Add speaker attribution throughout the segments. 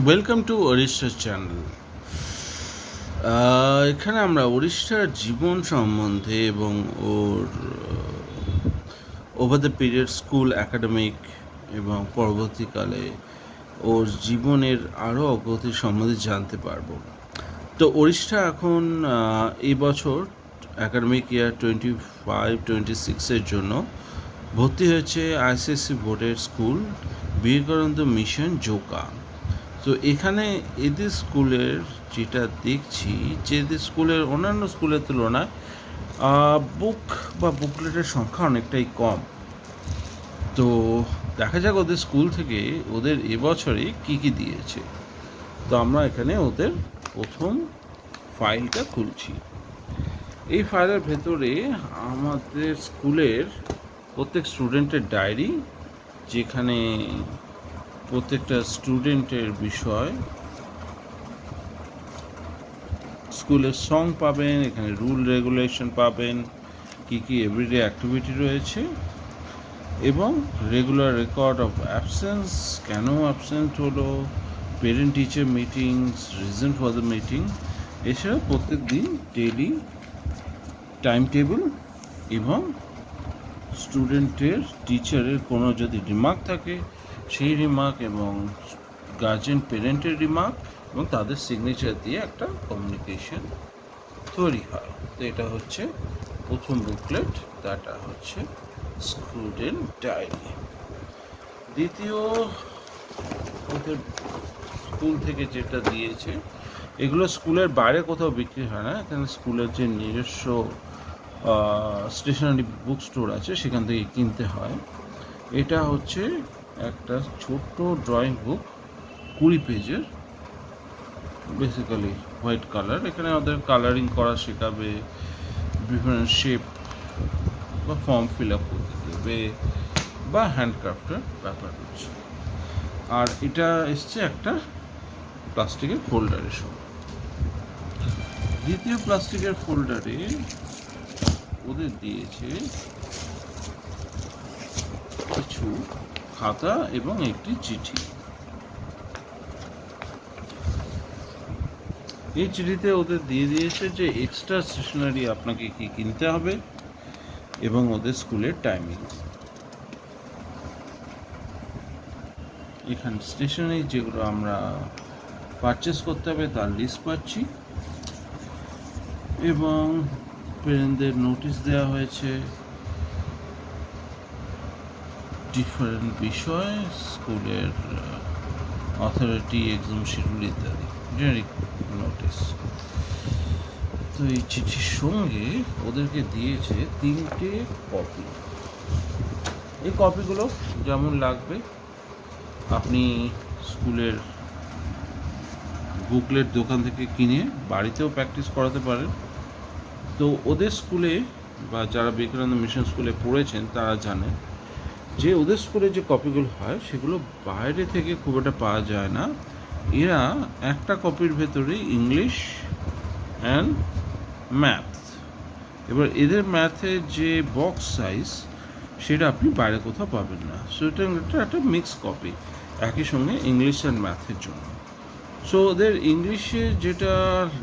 Speaker 1: Welcome to Odisha channel. এখানে আমরা ওড়িশার জীবন সম্বন্ধে এবং ওর over the period school academic এবং পরবর্তীকালে ওর জীবনের আরও অগ্রগতি সম্বন্ধে জানতে পারবো। তো ওড়িশা এখন এই বছর একাডেমিক ইয়ার 25-26-এর জন্য ভর্তি হয়েছে আইসিএসসি বোর্ডের স্কুল বিবেকানন্দ মিশন জোকা। তো এখানে এদের স্কুলের যেটা দেখছি যে এদের স্কুলের অন্যান্য স্কুলের তুলনায় বুক বা বুকলেটের সংখ্যা অনেকটাই কম। তো দেখা যাক ওদের স্কুল থেকে ওদের এবছরে কী কী দিয়েছে। তো আমরা এখানে ওদের প্রথম ফাইলটা খুলছি। এই ফাইলের ভেতরে আমাদের স্কুলের প্রত্যেক স্টুডেন্টের ডায়েরি, যেখানে প্রত্যেকটা স্টুডেন্টের বিষয়, স্কুলের সং পাবেন, এখানে রুল রেগুলেশন পাবেন, কী কী এভরিডে অ্যাক্টিভিটি রয়েছে, এবং রেগুলার রেকর্ড অফ অ্যাবসেন্স, কেন অ্যাবসেন্ট হলো, parent teacher meetings, reason for the meeting, এছাড়া প্রত্যেক দিন ডেইলি টাইম টেবিল এবং স্টুডেন্টের টিচারের কোনো যদি রিমার্ক থাকে সেই রিমার্ক এবং গার্জেন পেরেন্টের রিমার্ক এবং তাদের সিগনেচার দিয়ে একটা কমিউনিকেশন তৈরি হয়। তো এটা হচ্ছে প্রথম বুকলেট, তাটা হচ্ছে স্টুডেন্ট ডায়েরি। দ্বিতীয়, ওদের স্কুল থেকে যেটা দিয়েছে, এগুলো স্কুলের বাইরে কোথাও বিক্রি হয় না, এখানে স্কুলের যে নিজস্ব স্টেশনারি বুক স্টোর আছে সেখান থেকে কিনতে হয়। এটা হচ্ছে একটা ছোট্ট ড্রয়িং বুক, 20 পেজের, বেসিক্যালি হোয়াইট কালার। এখানে ওদের কালারিং করা শেখাবে, বিভিন্ন শেপ বা ফর্ম ফিল আপ করতে দেবে, বা হ্যান্ডক্রাফটের ব্যাপার রয়েছে। আর এটা এসছে একটা প্লাস্টিকের ফোল্ডারের সঙ্গে। দ্বিতীয় প্লাস্টিকের ফোল্ডারে ওদের দিয়েছে কিছু খাতা এবং একটি চিঠি। এই চিঠিতে ওদের দিয়ে দিয়েছে যে এক্সট্রা স্টেশনারি আপনাকে কি কিনতে হবে এবং ওদের স্কুলের টাইমিং। এখানে স্টেশনারি যেগুলো আমরা পারচেস করতে হবে তার লিস্ট পাচ্ছি, এবং পেরেন্টদের নোটিশ দেওয়া হয়েছে ডিফারেন্ট বিষয়, স্কুলের অথরিটি, এক্সাম শিডিউল ইত্যাদি, জেনারিক নোটিশ। তো এই চিঠির সঙ্গে ওদেরকে দিয়েছে 3টে কপি। এই কপিগুলো যেমন লাগবে আপনি স্কুলের বুকলেট দোকান থেকে কিনে বাড়িতেও প্র্যাকটিস করাতে পারেন। তো ওদের স্কুলে বা যারা বিবেকানন্দ মিশন স্কুলে পড়েছেন তারা জানেন যে ওদের স্কুলে যে কপিগুলো হয় সেগুলো বাইরে থেকে খুব একটা পাওয়া যায় না। এরা একটা কপির ভেতরে ইংলিশ অ্যান্ড ম্যাথ, এবার এদের ম্যাথের যে বক্স সাইজ সেটা আপনি বাইরে কোথাও পাবেন না। সো এটা একটা মিক্স কপি একই সঙ্গে ইংলিশ অ্যান্ড ম্যাথের জন্য। সো ওদের ইংলিশে যেটা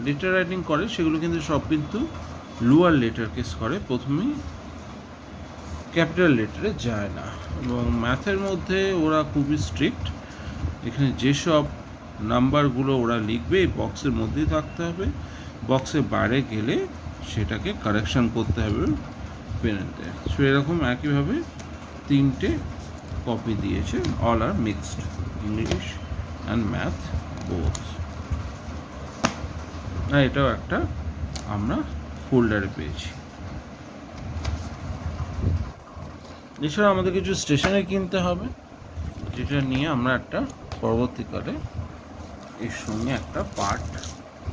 Speaker 1: লেটার রাইটিং করে সেগুলো কিন্তু সব কিন্তু লোয়ার লেটার কেস করে, প্রথমেই ক্যাপিটাল লেটারে যায় না। এবং ম্যাথের মধ্যে ওরা খুবই স্ট্রিক্ট, এখানে যেসব নাম্বারগুলো ওরা লিখবে এই বক্সের মধ্যেই থাকতে হবে, বক্সের বাইরে গেলে সেটাকে কারেকশান করতে হবে পেরেন্টে। সো এরকম একইভাবে 3টে কপি দিয়েছে, all are mixed, English and math both. আর এটাও একটা আমরা ফোল্ডারে পেয়েছি। এছাড়া আমাদের কিছু স্টেশনে কিনতে হবে, যেটা নিয়ে আমরা একটা পরবর্তীকালে এর সঙ্গে একটা পার্ট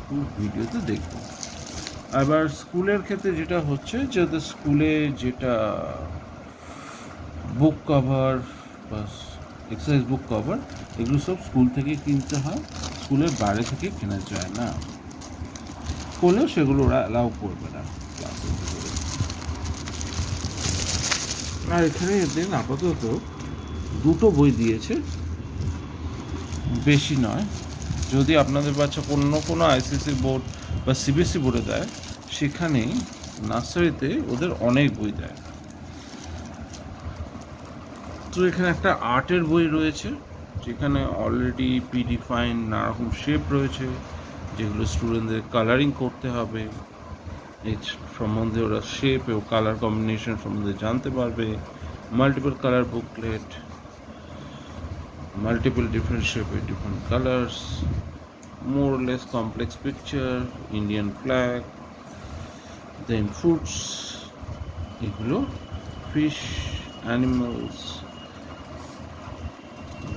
Speaker 1: 2 ভিডিওতে দেখব। আবার স্কুলের ক্ষেত্রে যেটা হচ্ছে যে ওদের স্কুলে যেটা বুক কভার বা এক্সারসাইজ বুক কভার, এগুলো সব স্কুল থেকে কিনতে হয়, স্কুলের বাইরে থেকে কেনা যায় না, করলেও সেগুলো ওরা অ্যালাউ করবে না ক্লাসের ভিতরে। আর এখানে এদের আপাতত 2টো বই দিয়েছে, বেশি নয়, যদি আপনাদের বাচ্চা কোনো আইসিএসসি বোর্ড বা সিবিএসসি বোর্ডে দেয়, সেখানে নার্সারিতে ওদের অনেক বই দেয়। তো এখানে একটা আর্টের বই রয়েছে, যেখানে অলরেডি প্রিডিফাইন্ড নানারকম শেপ রয়েছে, যেগুলো স্টুডেন্টদের কালারিং করতে হবে। এই সম্বন্ধে ওরা শেপ ও কালার কম্বিনেশন সম্বন্ধে জানতে পারবে। Multiple colour booklet, multiple different shape with different colors, more or less complex picture, Indian flag, then fruits, এগুলো fish, animals,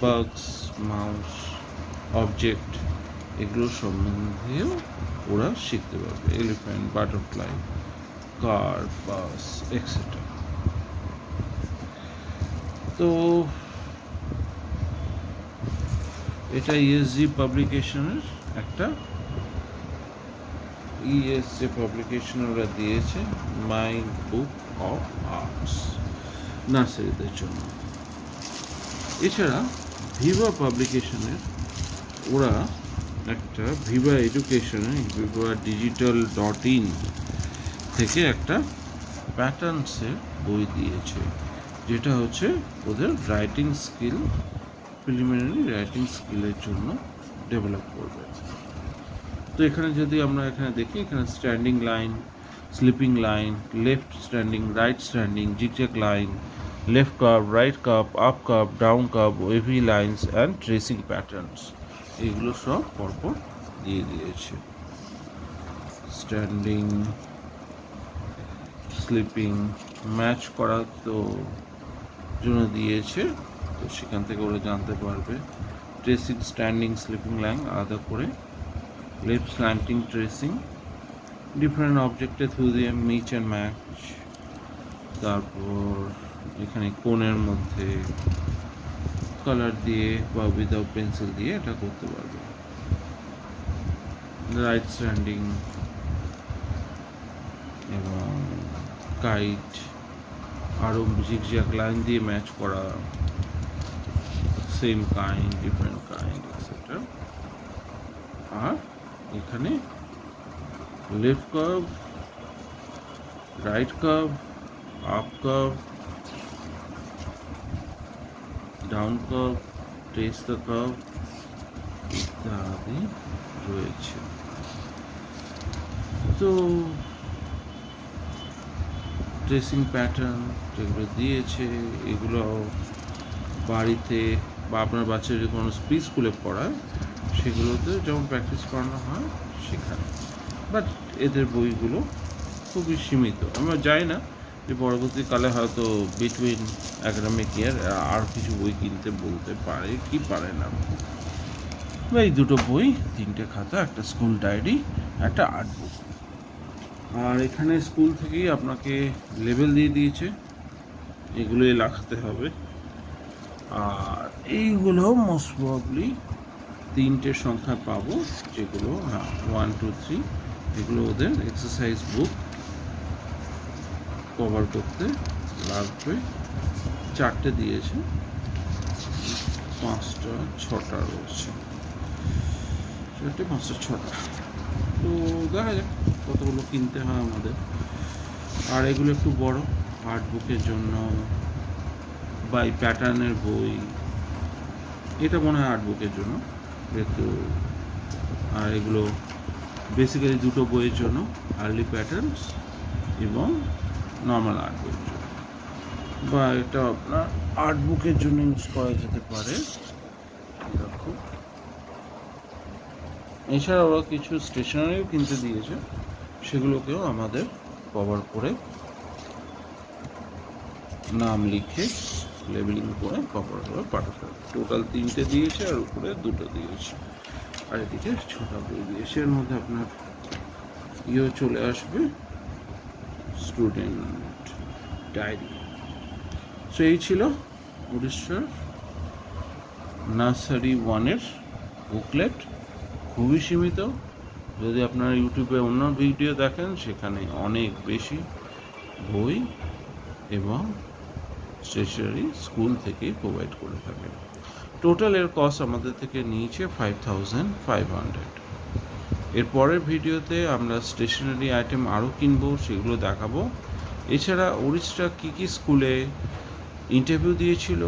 Speaker 1: bugs, mouse, object, এগুলো সম্বন্ধেও ওরা শিখতে পারবে। এলিফ্যান্ট, বাটারফ্লাই, কার, বাস, এক্সেট্রা। তো এটা ইএসজি পাবলিকেশনের একটা ইএসজি পাবলিকেশন ওরা দিয়েছে, মাই বুক অফ আর্টস নার্সারিদের জন্য। এছাড়া ভিভা পাবলিকেশনের ওরা একটা ভিভা এডুকেশনে ভিভা digital.in থেকে একটা প্যাটার্নসের বই দিয়েছে, যেটা হচ্ছে ওদের রাইটিং স্কিল, প্রিলিমিনারি রাইটিং স্কিলের জন্য ডেভেলপ করবে। তো এখানে যদি আমরা এখানে দেখি, এখানে standing line, sleeping line, left standing, right standing, zigzag line, left curve, right curve, up curve, down curve, wavy lines and tracing patterns, এগুলো সব পরপর দিয়ে দিয়েছে। স্ট্যান্ডিং, স্লিপিং ম্যাচ করার তো জন্য দিয়েছে, তো সেখান থেকে ওরা জানতে পারবে। ট্রেসিং, স্ট্যান্ডিং, স্লিপিং লাইন আলাদা করে, লেফট স্ল্যান্টিং ট্রেসিং, ডিফারেন্ট অবজেক্টে থ্রু দিয়ে মিচ অ্যান্ড ম্যাচ, তারপর এখানে কোণের মধ্যে কালার দিয়ে বা উইদাউট পেন্সিল দিয়ে এটা করতে পারবে। রাইট স্ট্যান্ডিং এবং কাইট, আরও জিগজ্যাগ লাইন দিয়ে ম্যাচ করা, same kind, different kind, etcetera. আর এখানে left curve, right curve, up curve, down curve, trace the curve ইত্যাদি রয়েছে। তো ট্রেসিং প্যাটার্ন যেগুলো দিয়েছে, এগুলো বাড়িতে বা আপনার বাচ্চা যদি কোনো স্কুলে পড়ায়, সেগুলোতে যেমন প্র্যাকটিস করানো হয় সেখানে। বাট এদের বইগুলো খুবই সীমিত। আমরা জানি না যে পরবর্তীকালে হয়তো বিটুইন অ্যাকাডেমিক ইয়ার আর কিছু বই কিনতে বলতে পারে কি পারে না। এই দুটো বই, 3টে খাতা, একটা স্কুল ডায়েরি, একটা আর্ট বুক। আর এখানে স্কুল থেকেই আপনাকে লেবেল দিয়ে দিয়েছে, এগুলোই লাগাতে হবে। আর এইগুলো মোস্ট প্রবাবলি 3টে সংখ্যা পাবো, যেগুলো 1, 2, 3, এগুলো ওদের এক্সারসাইজ বুক কভার করতে লাগবে। 4টে দিয়েছে, 5টা 6টা রয়েছে, 4টে 5টা 6টা। তো দেখা যাক কতগুলো কিনতে হয় আমাদের। আর এগুলো একটু বড়, আর্ট বুকের জন্য বা এই প্যাটার্নের বই, এটা মনে হয় আর্ট বুকের জন্য একটু। আর এগুলো বেসিক্যালি দুটো বইয়ের জন্য, আর্লি প্যাটার্নস এবং নর্মাল আর্ট বইয়ের জন্য, বা এটা আপনার আর্ট বুকের জন্য ইউজ করা যেতে পারে। দেখো, এছাড়া ওরা কিছু স্টেশনারিও কিনতে দিয়েছে, সেগুলোকেও আমাদের কভার করে নাম লিখে লেবেলিং করে কভার করে পাঠাতে হবে। টোটাল 3টে দিয়েছে, আর উপরে 2টো দিয়েছে, আর এদিকে 6টা বই দিয়েছে। এর মধ্যে আপনার চলে আসবে স্টুডেন্ট ডায়েরি। সো এই ছিল উড়িষ্যার নার্সারি 1-এর বুকলেট, খুবই সীমিত। যদি আপনারা ইউটিউবে অন্য ভিডিও দেখেন, সেখানে অনেক বেশি বই এবং স্টেশনারি স্কুল থেকে প্রোভাইড করে থাকে। টোটাল এর কস্ট আমাদের থেকে নিয়েছে 5500। এর পরের ভিডিওতে আমরা স্টেশনারি আইটেম আরও কিনবো, সেগুলো দেখাবো। এছাড়া ওড়িশা কী কী স্কুলে ইন্টারভিউ দিয়েছিল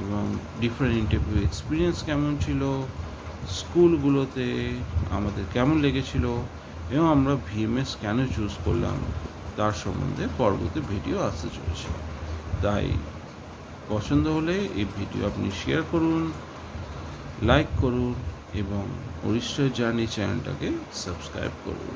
Speaker 1: এবং ডিফারেন্ট ইন্টারভিউ এক্সপিরিয়েন্স কেমন ছিল, স্কুলগুলোতে আমাদের কেমন লেগেছিল এবং আমরা ভিএমএস কেন চুজ করলাম তার সম্বন্ধে পরবর্তী ভিডিও আসতে চলেছে। তাই পছন্দ হলে এই ভিডিও আপনি শেয়ার করুন, লাইক করুন এবং ওড়িশা জার্নি চ্যানেলটাকে সাবস্ক্রাইব করুন।